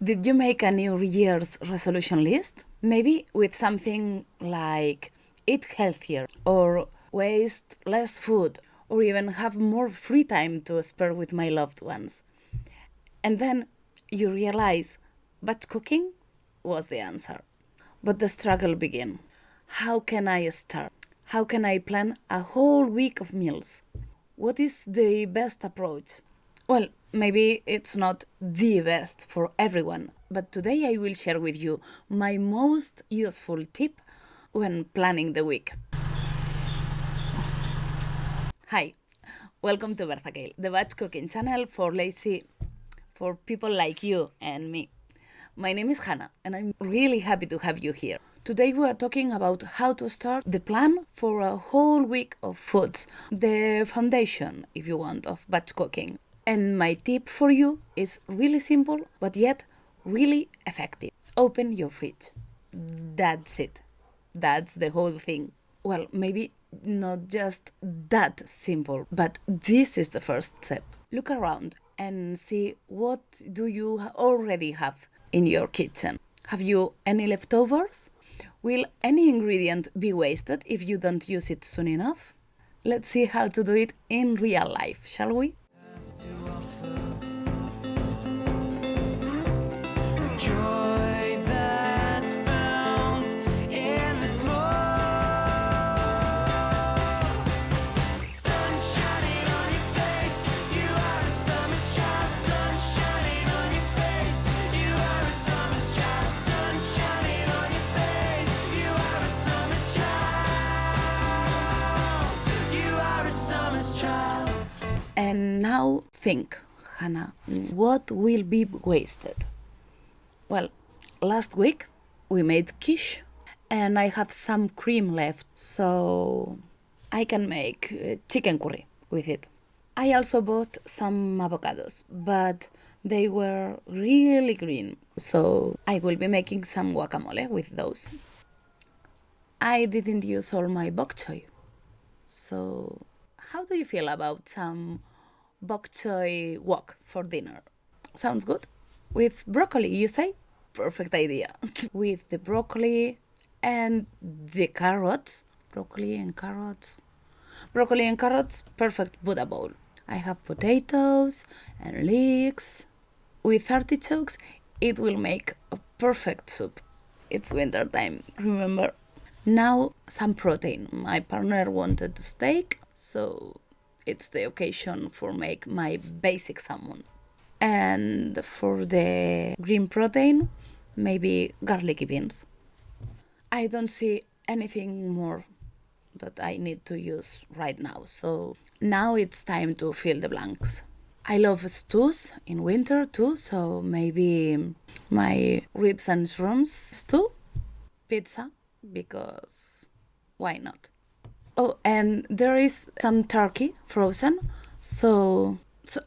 Did you make a New Year's resolution list? Maybe with something like eat healthier or waste less food or even have more free time to spare with my loved ones. And then you realize batch cooking was the answer. But the struggle began. How can I start? How can I plan a whole week of meals? What is the best approach? Well, maybe it's not the best for everyone, but today I will share with you my most useful tip when planning the week. Hi, welcome to Vegetal, the batch cooking channel for people like you and me. My name is Hannah, and I'm really happy to have you here. Today we are talking about how to start the plan for a whole week of foods, the foundation, if you want, of batch cooking. And my tip for you is really simple, but yet really effective. Open your fridge. That's it. That's the whole thing. Well, maybe not just that simple, but this is the first step. Look around and see what do you already have in your kitchen. Have you any leftovers? Will any ingredient be wasted if you don't use it soon enough? Let's see how to do it in real life, shall we? And now think, Hannah, what will be wasted? Well, last week we made quiche and I have some cream left, so I can make chicken curry with it. I also bought some avocados, but they were really green, so I will be making some guacamole with those. I didn't use all my bok choy, so how do you feel about some bok choy wok for dinner? Sounds good? With broccoli, you say? Perfect idea. With the broccoli and the carrots. Broccoli and carrots, perfect Buddha bowl. I have potatoes and leeks. With artichokes, it will make a perfect soup. It's winter time, remember? Now, some protein. My partner wanted steak, so it's the occasion for make my basic salmon. And for the green protein, maybe garlicky beans. I don't see anything more that I need to use right now, so now it's time to fill the blanks. I love stews in winter too, so maybe my ribs and shrooms stew, pizza, because why not? Oh, and there is some turkey frozen, so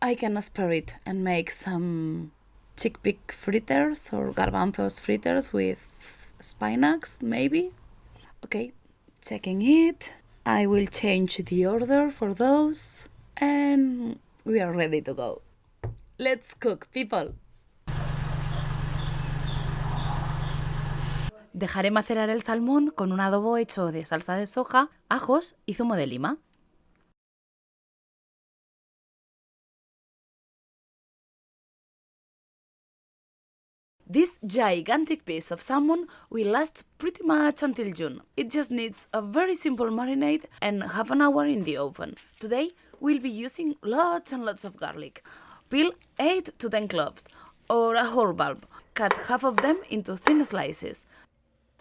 I can spare it and make some chickpea fritters or garbanzos fritters with spinacs, maybe. Okay, checking it. I will change the order for those, and we are ready to go. Let's cook, people! Dejaré macerar el salmón con un adobo hecho de salsa de soja, ajos y zumo de lima. This gigantic piece of salmon will last pretty much until June. It just needs a very simple marinade and half an hour in the oven. Today we'll be using lots and lots of garlic. Peel 8 to 10 cloves or a whole bulb. Cut half of them into thin slices.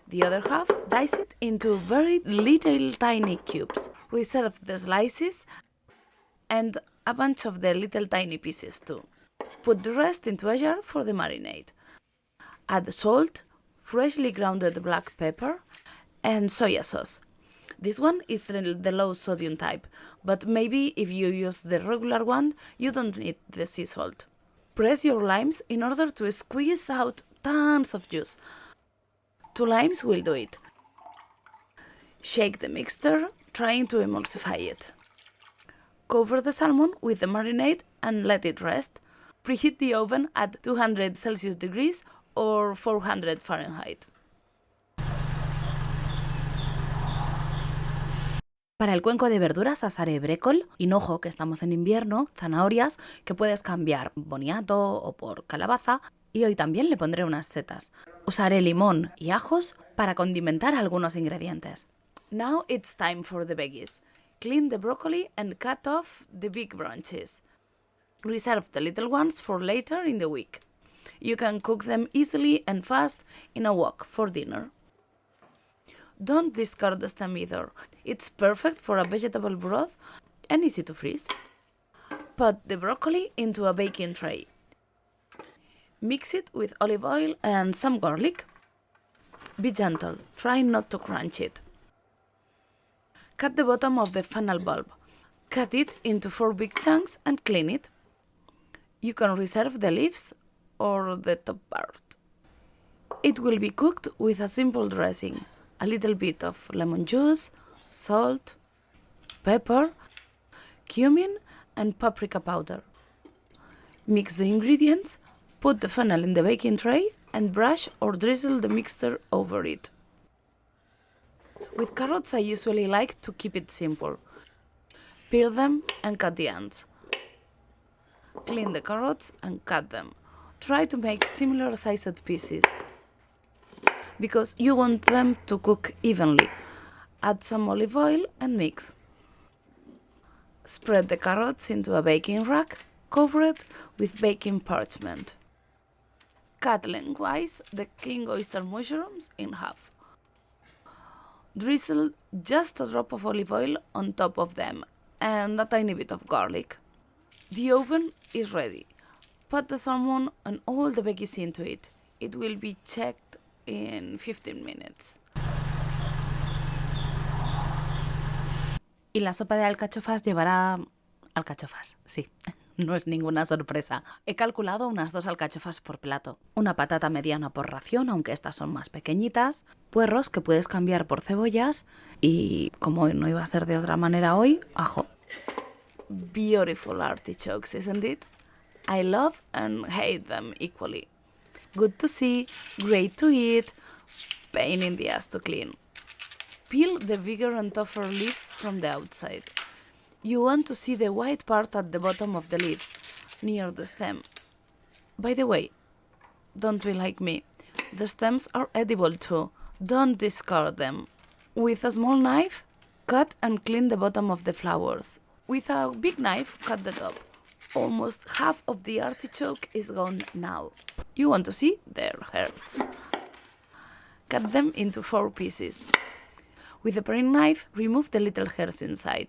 The other half, dice it into very little tiny cubes. Reserve the slices and a bunch of the little tiny pieces too. Put the rest into a jar for the marinade. Add salt, freshly grounded black pepper, and soya sauce. This one is the low sodium type, but maybe if you use the regular one, you don't need the sea salt. Press your limes in order to squeeze out tons of juice. 2 limes will do it. Shake the mixture, trying to emulsify it. Cover the salmon with the marinade and let it rest. Preheat the oven at 200 Celsius degrees or 400 Fahrenheit. Para el cuenco de verduras asaré brécol, hinojo, que estamos en invierno, zanahorias, que puedes cambiar boniato o por calabaza, y hoy también le pondré unas setas. Usaré limón y ajos para condimentar algunos ingredientes. Now it's time for the veggies. Clean the broccoli and cut off the big branches. Reserve the little ones for later in the week. You can cook them easily and fast in a wok for dinner. Don't discard the stem either. It's perfect for a vegetable broth and easy to freeze. Put the broccoli into a baking tray. Mix it with olive oil and some garlic. Be gentle, try not to crunch it. Cut the bottom of the funnel bulb. Cut it into 4 big chunks and clean it. You can reserve the leaves or the top part. It will be cooked with a simple dressing. A little bit of lemon juice, salt, pepper, cumin, and paprika powder. Mix the ingredients, put the funnel in the baking tray, and brush or drizzle the mixture over it. With carrots, I usually like to keep it simple. Peel them and cut the ends. Clean the carrots and cut them. Try to make similar sized pieces, because you want them to cook evenly. Add some olive oil and mix. Spread the carrots into a baking rack, cover it with baking parchment. Cut lengthwise the king oyster mushrooms in half. Drizzle just a drop of olive oil on top of them and a tiny bit of garlic. The oven is ready. Put the salmon and all the veggies into it. It will be checked in 15 minutes. Y la sopa de alcachofas llevará alcachofas, sí, no es ninguna sorpresa. He calculado unas 2 alcachofas por plato, una patata mediana por ración, aunque estas son más pequeñitas, puerros que puedes cambiar por cebollas y, como no iba a ser de otra manera hoy, ajo. Beautiful artichokes, isn't it? I love and hate them equally. Good to see, great to eat, pain in the ass to clean. Peel the bigger and tougher leaves from the outside. You want to see the white part at the bottom of the leaves, near the stem. By the way, don't be like me. The stems are edible too. Don't discard them. With a small knife, cut and clean the bottom of the flowers. With a big knife, cut the top. Almost half of the artichoke is gone now. You want to see their hearts. Cut them into 4 pieces. With a paring knife, remove the little hairs inside.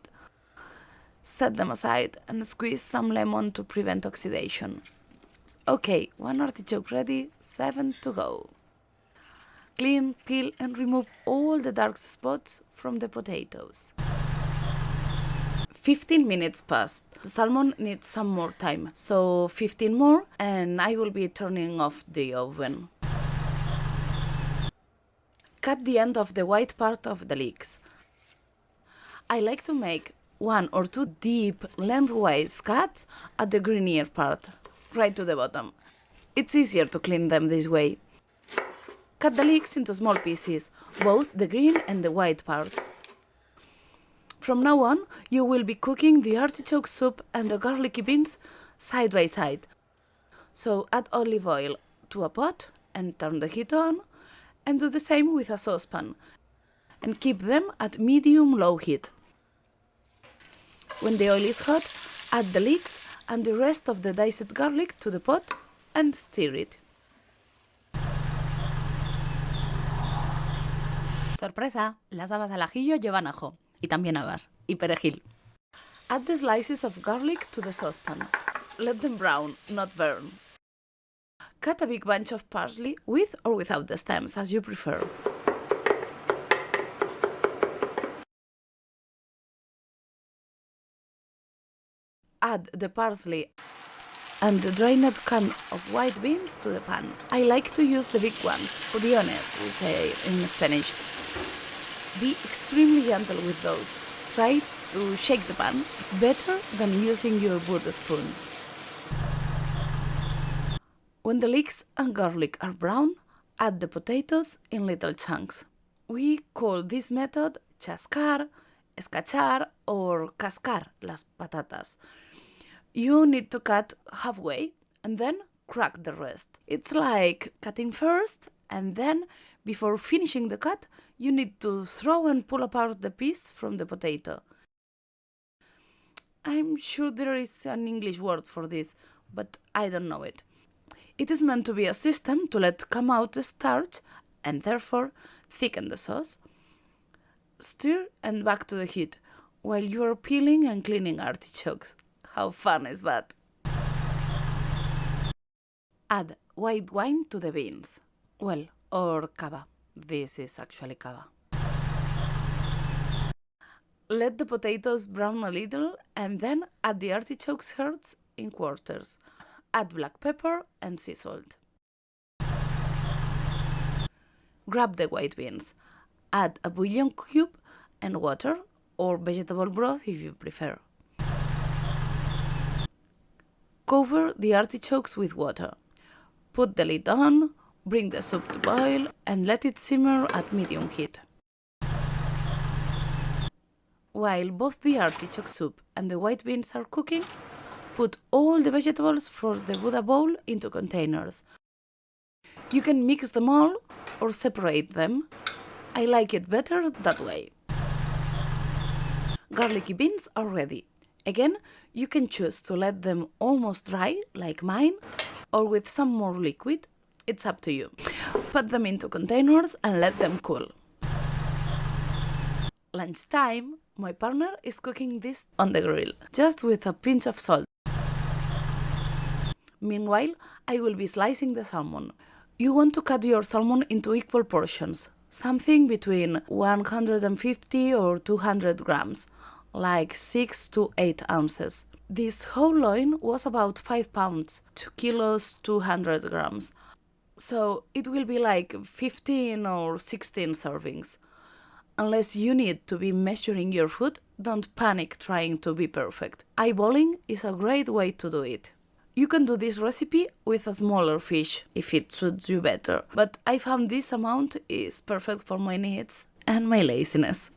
Set them aside and squeeze some lemon to prevent oxidation. Okay, 1 artichoke ready, 7 to go. Clean, peel and remove all the dark spots from the potatoes. 15 minutes passed. The salmon needs some more time, so 15 more and I will be turning off the oven. Cut the end of the white part of the leeks. I like to make 1 or 2 deep lengthwise cuts at the greenier part, right to the bottom. It's easier to clean them this way. Cut the leeks into small pieces, both the green and the white parts. From now on, you will be cooking the artichoke soup and the garlicky beans side by side. So add olive oil to a pot and turn the heat on, and do the same with a saucepan, and keep them at medium-low heat. When the oil is hot, add the leeks and the rest of the diced garlic to the pot and stir it. Sorpresa, las habas al ajillo llevan ajo, y también habas, y perejil. Add the slices of garlic to the saucepan. Let them brown, not burn. Cut a big bunch of parsley with or without the stems, as you prefer. Add the parsley and the drained can of white beans to the pan. I like to use the big ones, pudiones, we say in Spanish. Be extremely gentle with those. Try to shake the pan better than using your wood spoon. When the leeks and garlic are brown, add the potatoes in little chunks. We call this method chascar, escachar, or cascar las patatas. You need to cut halfway and then crack the rest. It's like cutting first and then, before finishing the cut, you need to throw and pull apart the piece from the potato. I'm sure there is an English word for this, but I don't know it. It is meant to be a system to let come out the starch and therefore thicken the sauce. Stir and back to the heat while you are peeling and cleaning artichokes. How fun is that? Add white wine to the beans. Well, or cava. This is actually cava. Let the potatoes brown a little and then add the artichokes hearts in quarters. Add black pepper and sea salt. Grab the white beans. Add a bouillon cube and water, or vegetable broth if you prefer. Cover the artichokes with water. Put the lid on, bring the soup to boil, and let it simmer at medium heat. While both the artichoke soup and the white beans are cooking, put all the vegetables from the Buddha bowl into containers. You can mix them all or separate them. I like it better that way. Garlicky beans are ready. Again, you can choose to let them almost dry, like mine, or with some more liquid. It's up to you. Put them into containers and let them cool. Lunchtime, my partner is cooking this on the grill, just with a pinch of salt. Meanwhile, I will be slicing the salmon. You want to cut your salmon into equal portions, something between 150 or 200 grams, like 6 to 8 ounces. This whole loin was about 5 pounds, 2 kilos, 200 grams. So it will be like 15 or 16 servings. Unless you need to be measuring your food, don't panic trying to be perfect. Eyeballing is a great way to do it. You can do this recipe with a smaller fish if it suits you better, but I found this amount is perfect for my needs and my laziness.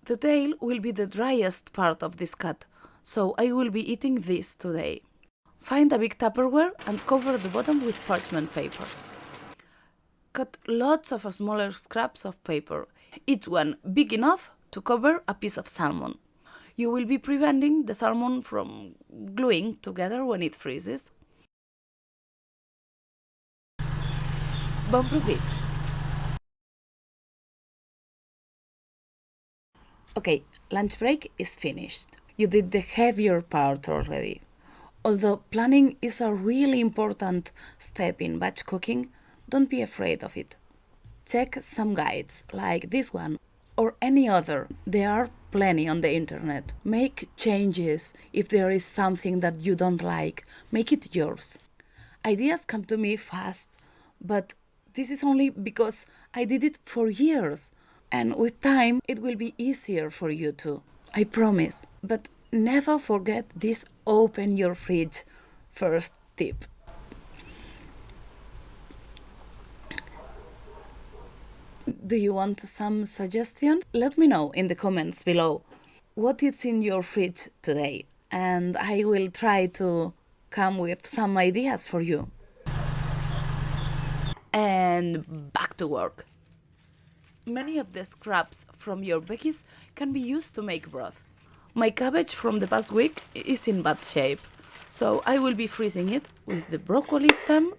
The tail will be the driest part of this cut, so I will be eating this today. Find a big Tupperware and cover the bottom with parchment paper. Cut lots of smaller scraps of paper, each one big enough to cover a piece of salmon. You will be preventing the salmon from gluing together when it freezes. Bon appetit! Okay, lunch break is finished. You did the heavier part already. Although planning is a really important step in batch cooking, don't be afraid of it. Check some guides like this one or any other. There are plenty on the internet. Make changes if there is something that you don't like. Make it yours. Ideas come to me fast, but this is only because I did it for years. And with time, it will be easier for you too. I promise. But never forget this open your fridge first tip. Do you want some suggestions? Let me know in the comments below what is in your fridge today, and I will try to come with some ideas for you. And back to work. Many of the scraps from your veggies can be used to make broth. My cabbage from the past week is in bad shape, so I will be freezing it with the broccoli stem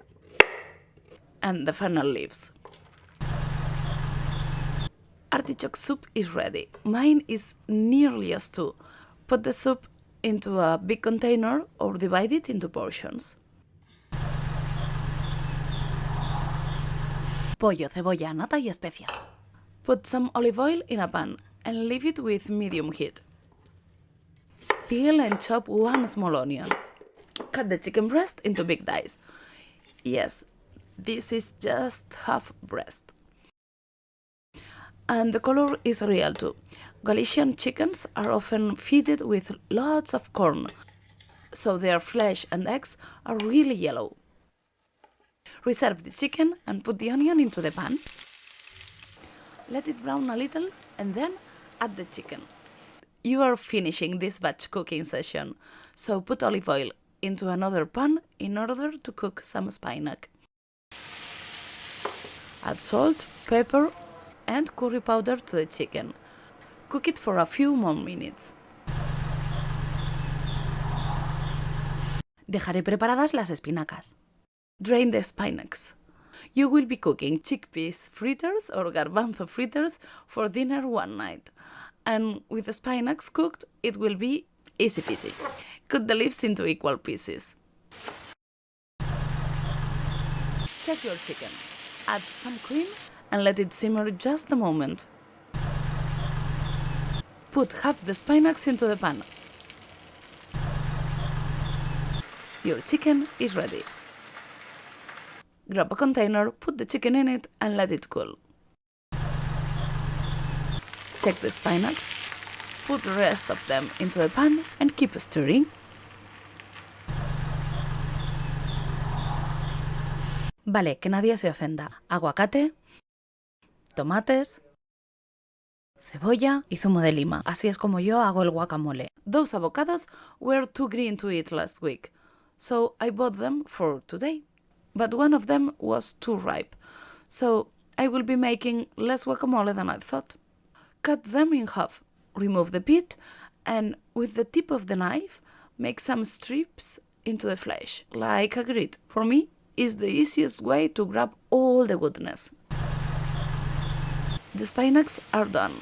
and the fennel leaves. Artichoke soup is ready. Mine is nearly a stew. Put the soup into a big container or divide it into portions. Pollo, cebolla, nata y especias. Put some olive oil in a pan and leave it with medium heat. Peel and chop one small onion. Cut the chicken breast into big dice. Yes, this is just half breast. And the color is real too. Galician chickens are often fed with lots of corn, so their flesh and eggs are really yellow. Reserve the chicken and put the onion into the pan. Let it brown a little and then add the chicken. You are finishing this batch cooking session, so put olive oil into another pan in order to cook some spinach. Add salt, pepper and curry powder to the chicken. Cook it for a few more minutes. Dejaré preparadas las espinacas. Drain the spinacs. You will be cooking chickpeas fritters or garbanzo fritters for dinner one night. And with the spinacs cooked, it will be easy peasy. Cut the leaves into equal pieces. Check your chicken. Add some cream and let it simmer just a moment. Put half the spinacs into the pan. Your chicken is ready. Grab a container, put the chicken in it and let it cool. Check the spinacs, put the rest of them into the pan and keep stirring. Vale, que nadie se ofenda. Aguacate, tomates, cebolla y zumo de lima. Así es como yo hago el guacamole. Those avocados were too green to eat last week, so I bought them for today. But one of them was too ripe, so I will be making less guacamole than I thought. Cut them in half, remove the pit, and with the tip of the knife, make some strips into the flesh, like a grit. For me, it's the easiest way to grab all the goodness. The spinacs are done.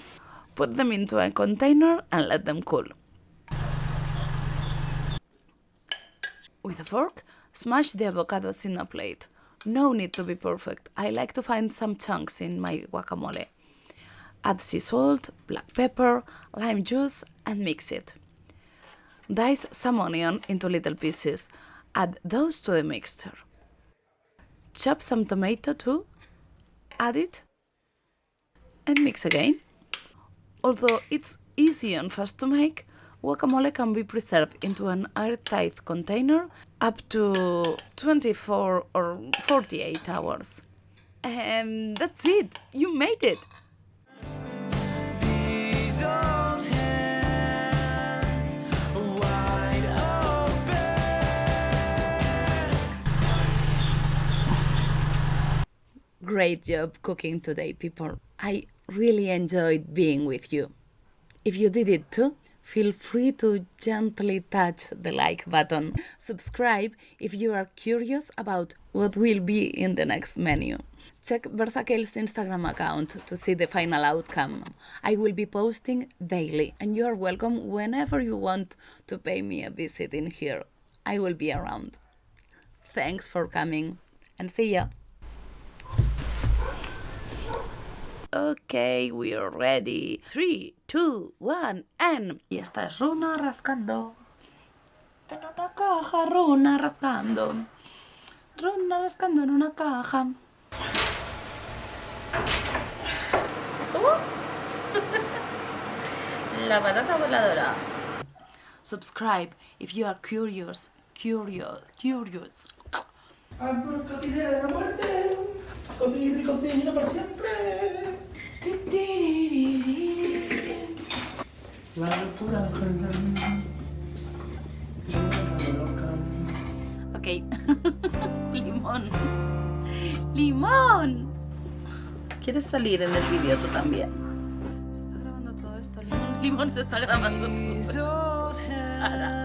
Put them into a container and let them cool. With a fork, smash the avocados in a plate. No need to be perfect. I like to find some chunks in my guacamole. Add sea salt, black pepper, lime juice and mix it. Dice some onion into little pieces. Add those to the mixture. Chop some tomato too. Add it and mix again. Although it's easy and fast to make, guacamole can be preserved into an airtight container up to 24 or 48 hours. And that's it! You made it! Great job cooking today, people. I really enjoyed being with you. If you did it too, feel free to gently touch the like button. Subscribe if you are curious about what will be in the next menu. Check Bertha Kale's Instagram account to see the final outcome. I will be posting daily, and you are welcome whenever you want to pay me a visit in here. I will be around. Thanks for coming, and see ya! Okay, we are ready. 3, 2, 1, and... Y esta es Runa rascando. En una caja, Runa rascando. Runa rascando en una caja. La patata voladora. Subscribe if you are curious. Amor, cocinera de la muerte. Cocino y cocino para siempre. La locura Ok. Limón. ¡Limón! ¿Quieres salir en el vídeo tú también? Se está grabando todo esto, Limón. Limón se está grabando todo. Para.